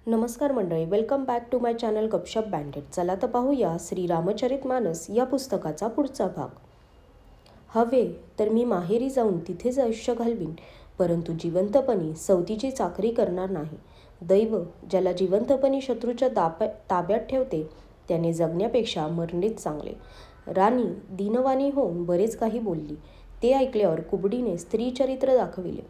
नमस्कार मंडळी, welcome back to my channel Gupshup बँडेड. चला तर पाहूया श्री रामचरितमानस या पुस्तकाचा पुढचा भाग. हवे तर मी माहेरी जाऊन तिथेच आयुष्य घालवीन, परंतु जिवंतपणी सवतीची चाकरी करणार नाही. दैव ज्याला जिवंतपणी शत्रूच्या ताब्यात ठेवते त्याने जगण्यापेक्षा मरणेच चांगले. राणी दीनवाणी होऊन बरेच काही बोलली. ते ऐकल्यावर कुबडीने स्त्रीचरित्र दाखविले.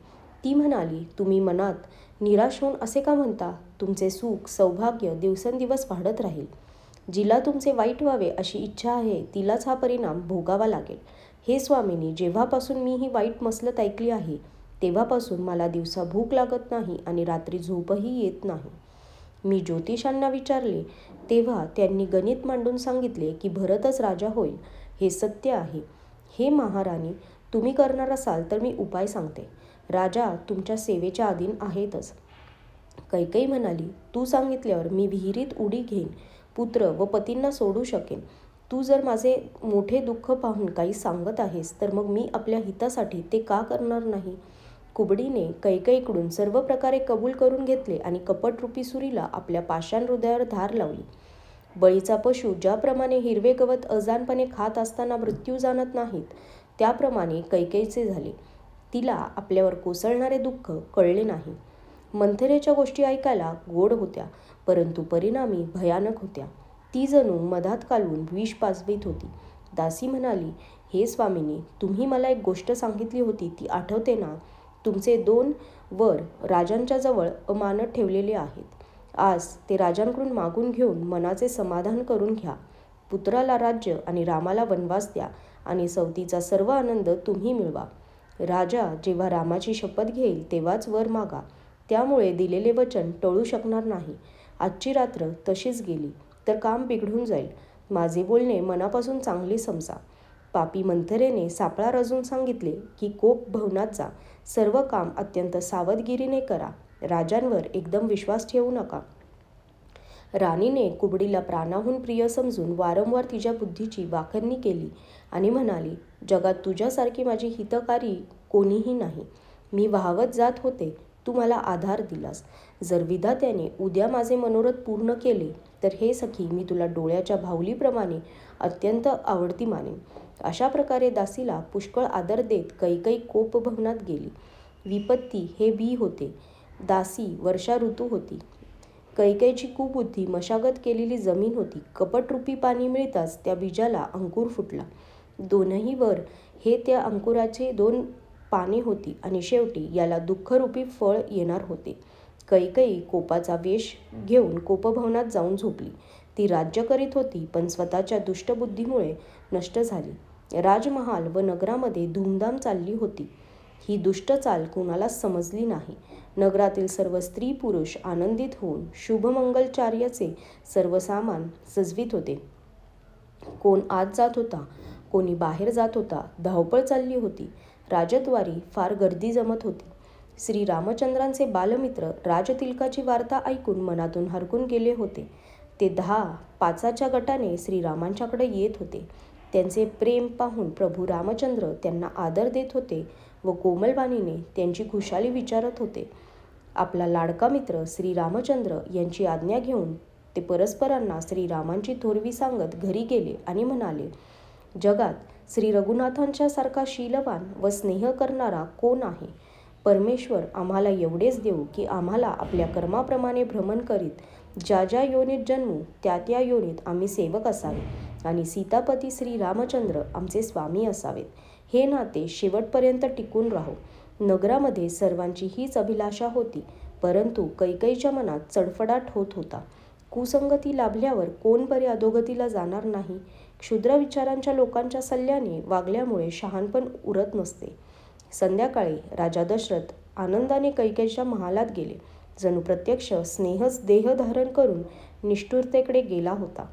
ती म्हणाली, तुम्ही मनात निराश होऊन असे का म्हणता? तुमचे सुख सौभाग्य दिवसेंदिवस वाढत राहील. जिला तुमचे वाईट व्हावे अशी इच्छा आहे तिलाच हा परिणाम भोगावा लागेल. हे स्वामिनी, जेव्हापासून मी ही वाईट मसलत ऐकली आहे तेव्हापासून मला दिवसा भूक लागत नाही आणि रात्री झोपही येत नाही. मी ज्योतिषांना विचारले तेव्हा त्यांनी गणित मांडून सांगितले की भरतच राजा होईल. हे सत्य आहे. हे महाराणी, तुम्ही करणार असाल तर मी उपाय सांगते. राजा तुमच्या सेवेच्या अधीन आहेतच. कैकेयी म्हणाली, तू सांगितल्यावर मी विहिरीत उडी घेईन, पुत्र व पतींना सोडू शकेन. तू जर माझे मोठे दुःख पाहून काही सांगत आहेस तर मग मी आपल्या हितासाठी ते का करणार नाही? कुबडीने कैकेयीकडून सर्व प्रकारे कबूल करून घेतले आणि कपटरूपी सुरीला आपल्या पाषाण हृदयावर धार लावली. बळीचा पशु ज्याप्रमाणे हिरवे गवत अजानपणे खात असताना मृत्यू जाणत नाहीत, त्याप्रमाणे कैकेयीचे झाले. तिला आपल्यावर कोसळणारे दुःख कळले नाही. मंथरेच्या गोष्टी ऐकायला गोड होत्या, परंतु परिणामी भयानक होत्या. ती जणू मधात कालवून विष पाजवीत होती. दासी म्हणाली, हे स्वामिनी, तुम्ही मला एक गोष्ट सांगितली होती ती आठवते ना? तुमचे 2 वर राजांच्या जवळ अमानत ठेवलेले आहेत. आज ते राजांकडून मागून घेऊन मनाचे समाधान करून घ्या. पुत्राला राज्य आणि रामाला वनवास द्या आणि सवतीचा सर्व आनंद तुम्ही मिळवा. राजा जेव्हा रामाची शपथ घेईल तेव्हाच वर मागा. त्यामुळे दिलेले वचन टळू शकणार नाही. आजची रात्र तशीच गेली तर काम बिघडून जाईल. माझे बोलणे मनापासून चांगले समजा. पापी मंथरेने सापळा रचून सांगितले की कोप भवनात जा. सर्व काम अत्यंत सावधगिरीने करा. राजांवर एकदम विश्वास ठेवू नका. राणीने कुबडीला प्राणाहून प्रिय समजून वारंवार तिच्या बुद्धीची वाखरणी केली आणि म्हणाली, जगात तुझ्यासारखी माझी हितकारी कोणीही नाही. मी वाहवत जात होते, तू मला आधार दिलास. जर विधात्याने उद्या माझे मनोरथ पूर्ण केले तर हे सखी मी तुला डोळ्याच्या भावलीप्रमाणे अत्यंत आवडती मानेन. अशा प्रकारे दासीला पुष्कळ आदर देत कैकेयी कोपभवनात गेली. विपत्ती हे बी होते. दासी वर्षा ऋतू होती. कैकेयीची कुबुद्धी मशागत केलेली जमीन होती. कपटरूपी पाणी मिळताच त्या बीजाला अंकुर फुटला. 2ही वर हे त्या अंकुराचे 2 पाने होती आणि शेवटी याला दुःखरूपी फळ येणार होते. कैकेयी कोपाचा वेश घेऊन कोपभवनात जाऊन झोपली. ती राज्य करीत होती पण स्वतःच्या दुष्टबुद्धीमुळे नष्ट झाली. राजमहाल व नगरामध्ये धूमधाम चालली होती. ही दुष्ट चाल कुणालाच समजली नाही. नगरातील सर्व स्त्री पुरुष आनंदित होऊन शुभमंगलचार्याचे सर्व सामान सजवीत होते. कोण आत जात होता, कोणी बाहेर जात होता. धावपळ चालली होती. राजद्वारी फार गर्दी जमत होती. श्री रामचंद्रांचे बालमित्र राजतिलकाची वार्ता ऐकून मनातून हरकून गेले होते. ते 10-5च्या गटाने श्रीरामांच्याकडे येत होते. त्यांचे प्रेम पाहून प्रभू रामचंद्र त्यांना आदर देत होते व कोमलवाणीने त्यांची खुशाली विचारत होते. आपला लाडका मित्र श्री रामचंद्र यांची आज्ञा घेऊन ते परस्परांना श्रीरामांची थोरवी सांगत घरी गेले आणि म्हणाले, जगात श्री रघुनाथांच्या सारखा शीलवान व स्नेह करणारा कोण आहे? परमेश्वर आम्हाला एवढेच देऊ की आम्हाला आपल्या कर्माप्रमाणे भ्रमण करीत ज्या ज्या योनीत जन्मू त्या त्या योनीत आम्ही सेवक असावे आणि सीतापती श्री रामचंद्र आमचे स्वामी असावेत. हे नाते शेवटपर्यंत टिकून राहो. नगरामध्ये सर्वांची हीच अभिलाषा होती, परंतु कैकेयीच्या मनात चडफडाट होत होता. कुसंगती लाभल्यावर कोण बरे अधोगतीला जाणार नाही? क्षुद्र विचारांच्या लोकांच्या सल्ल्याने वागल्यामुळे शहाणपण उरत नसते. संध्याकाळी राजा दशरथ आनंदाने कैकेयीच्या महालात गेले. जणू प्रत्यक्ष स्नेहच देह धारण करून निष्ठुरतेकडे गेला होता.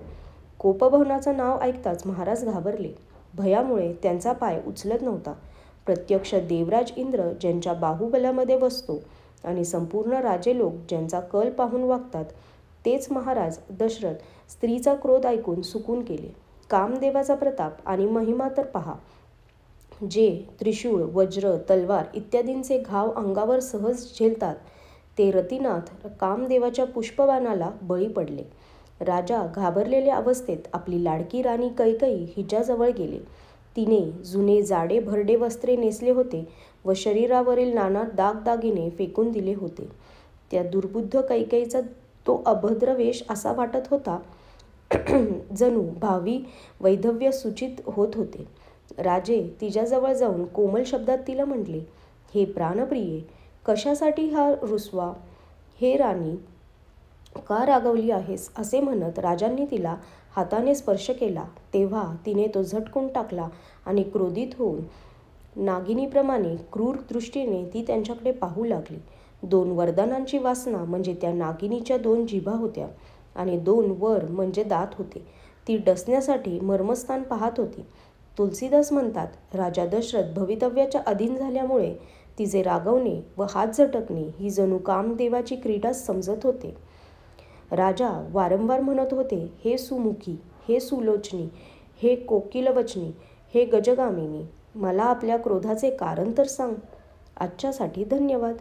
कोपभवनाचं नाव ऐकताच महाराज घाबरले. भयामुळे त्यांचा पाय उचलत नव्हता. प्रत्यक्ष देवराज इंद्र ज्यांच्या बाहुबलामध्ये बसतो आणि संपूर्ण राजे लोक ज्यांचा कल पाहून वागतात, तेच महाराज दशरथ स्त्रीचा क्रोध ऐकून सुकून गेले. कामदेवाचा प्रताप आणि महिमा तर पहा. जे त्रिशूळ, वज्र, तलवार इत्यादींचे घाव अंगावर सहज झेलतात ते रतिनाथ कामदेवाच्या पुष्पबाणाला बळी पडले. राजा घाबरलेल्या अवस्थेत आपली लाडकी राणी कैकेयी हिच्याजवळ गेले. तिने जुने जाडे भरडे वस्त्रे नेसले होते व शरीरावरील नाना दागदागिने फेकून दिले होते. त्या दुर्बुद्ध कैकेयीचा तो अभद्र वेश असा वाटत होता जणू भावी वैधव्य सूचित होत होते. राजे तिच्याजवळ जाऊन कोमल शब्दात तिला म्हटले, हे प्राणप्रिये, कशासाठी हा रुसवा? हे राणी, का रागवली आहेस? असे म्हणत राजांनी तिला हाताने स्पर्श केला तेव्हा तिने तो झटकून टाकला आणि क्रोधित होऊन नागिनीप्रमाणे क्रूर दृष्टीने ती त्यांच्याकडे पाहू लागली. 2 वरदानांची वासना म्हणजे त्या नागिनीच्या 2 जिभा होत्या आणि 2 वर म्हणजे दात होते. ती डसण्यासाठी मर्मस्थान पाहत होती. तुलसीदास म्हणतात, राजा दशरथ भवितव्याच्या अधीन झाल्यामुळे तिचे रागवणे व हात झटकणे ही जणू कामदेवाची क्रीडाच समजत होते. राजा वारंवार म्हणत होते, हे सुमुखी, हे सुलोचनी, हे कोकिलवचनी, हे गजगामिनी, मला आपल्या क्रोधाचे कारण तर सांग. आजच्यासाठी धन्यवाद.